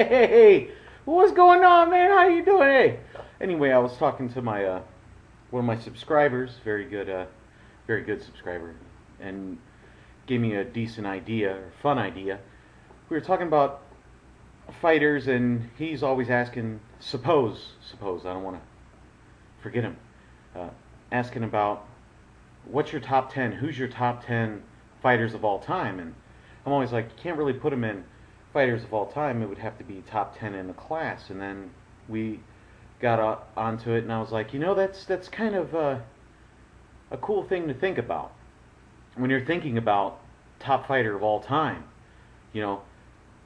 Hey, what's going on, man? How you doing? Hey. Anyway, I was talking to my one of my subscribers, very good subscriber, and gave me a decent idea or fun idea. We were talking about fighters, and he's always asking, suppose I don't want to forget him, uh, asking about what's your top 10? Who's your top 10 fighters of all time? And I'm always like, you can't really put them in fighters of all time. It would have to be top 10 in the class. And then we got onto it, and I was like, that's kind of a cool thing to think about when you're thinking about top fighter of all time. You know,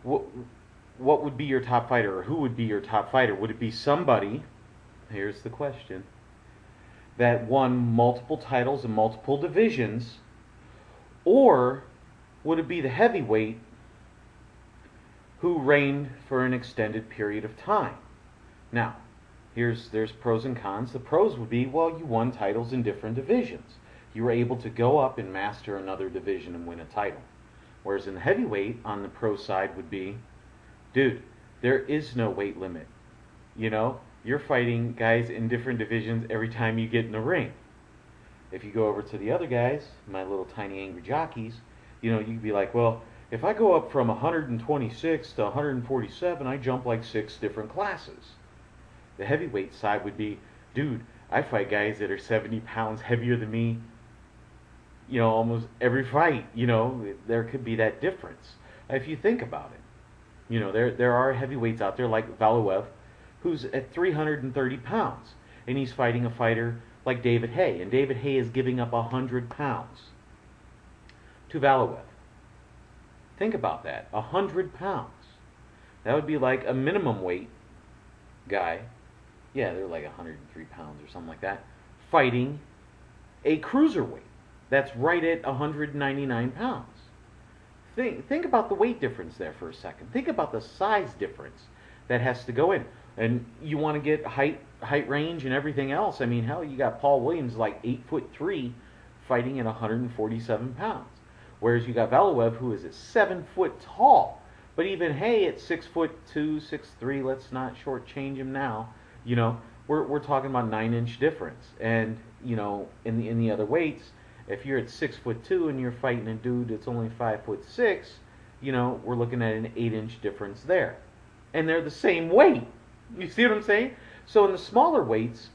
what would be your top fighter, or who would be your top fighter? Would it be somebody? Here's the question: that won multiple titles in multiple divisions, or would it be the heavyweight who reigned for an extended period of time? Now, there's pros and cons. The pros would be, well, you won titles in different divisions. You were able to go up and master another division and win a title. Whereas in the heavyweight, on the pro side, would be, dude, there is no weight limit. You're fighting guys in different divisions every time you get in the ring. If you go over to the other guys, my little tiny angry jockeys, you could be like, well, if I go up from 126 to 147, I jump like 6 different classes. The heavyweight side would be, dude, I fight guys that are 70 pounds heavier than me, almost every fight. There could be that difference. If you think about it, there are heavyweights out there like Valuev, who's at 330 pounds, and he's fighting a fighter like David Haye, and David Haye is giving up 100 pounds to Valuev. Think about that, 100 pounds. That would be like a minimum weight guy. Yeah, they're like 103 pounds or something like that, fighting a cruiserweight that's right at 199 pounds. Think about the weight difference there for a second. Think about the size difference that has to go in. And you want to get height range and everything else. I mean, hell, you got Paul Williams like 8'3", fighting at 147 pounds. Whereas you got Valuev, who is at 7 foot tall. But even Haye at 6'2", 6'3", let's not shortchange him now. We're talking about 9-inch difference. And in the other weights, if you're at 6'2" and you're fighting a dude that's only 5'6", we're looking at an 8-inch difference there. And they're the same weight. You see what I'm saying? So in the smaller weights,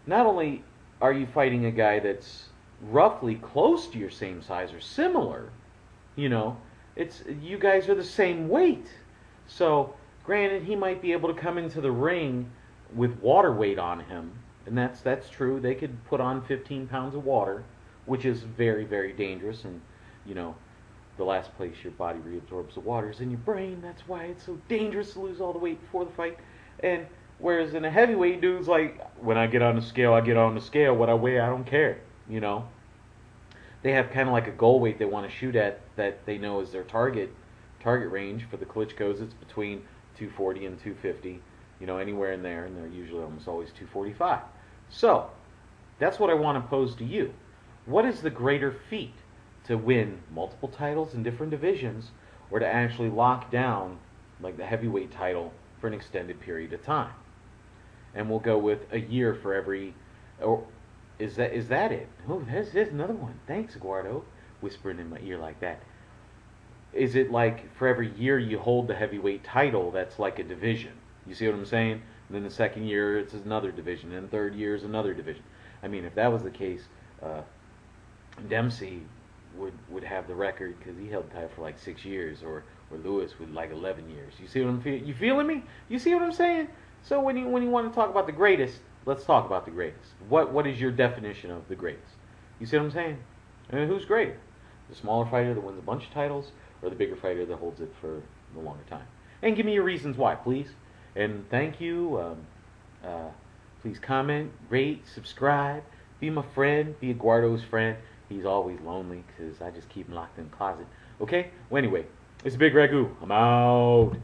not only are you fighting a guy that's roughly close to your same size or similar, it's you guys are the same weight. So granted, he might be able to come into the ring with water weight on him, and that's true. They could put on 15 pounds of water, which is very, very dangerous. And the last place your body reabsorbs the water is in your brain. That's why it's so dangerous to lose all the weight before the fight. And whereas in a heavyweight, dude's like, when I get on the scale, I get on the scale. What I weigh, I don't care. They have kind of like a goal weight they want to shoot at that they know is their target range. For the Klitschko's, it's between 240 and 250. Anywhere in there, and they're usually almost always 245. So that's what I want to pose to you. What is the greater feat? To win multiple titles in different divisions, or to actually lock down like the heavyweight title for an extended period of time? And we'll go with a year for every, or is that it? Oh, there's another one. Thanks, Eduardo, whispering in my ear like that. Is it like for every year you hold the heavyweight title, that's like a division? You see what I'm saying? And then the second year it's another division, and the third year is another division. I mean, if that was the case, Dempsey would have the record because he held the title for like 6 years, or Lewis with like 11 years. You see what I'm feeling? You feeling me? You see what I'm saying? So when you want to talk about the greatest, let's talk about the greatest. What is your definition of the greatest? You see what I'm saying? I mean, who's greater? The smaller fighter that wins a bunch of titles, or the bigger fighter that holds it for the longer time? And give me your reasons why, please. And thank you. Please comment, rate, subscribe, be my friend, be Eduardo's friend. He's always lonely because I just keep him locked in the closet. Okay? Well, anyway, it's Bigragu. I'm out.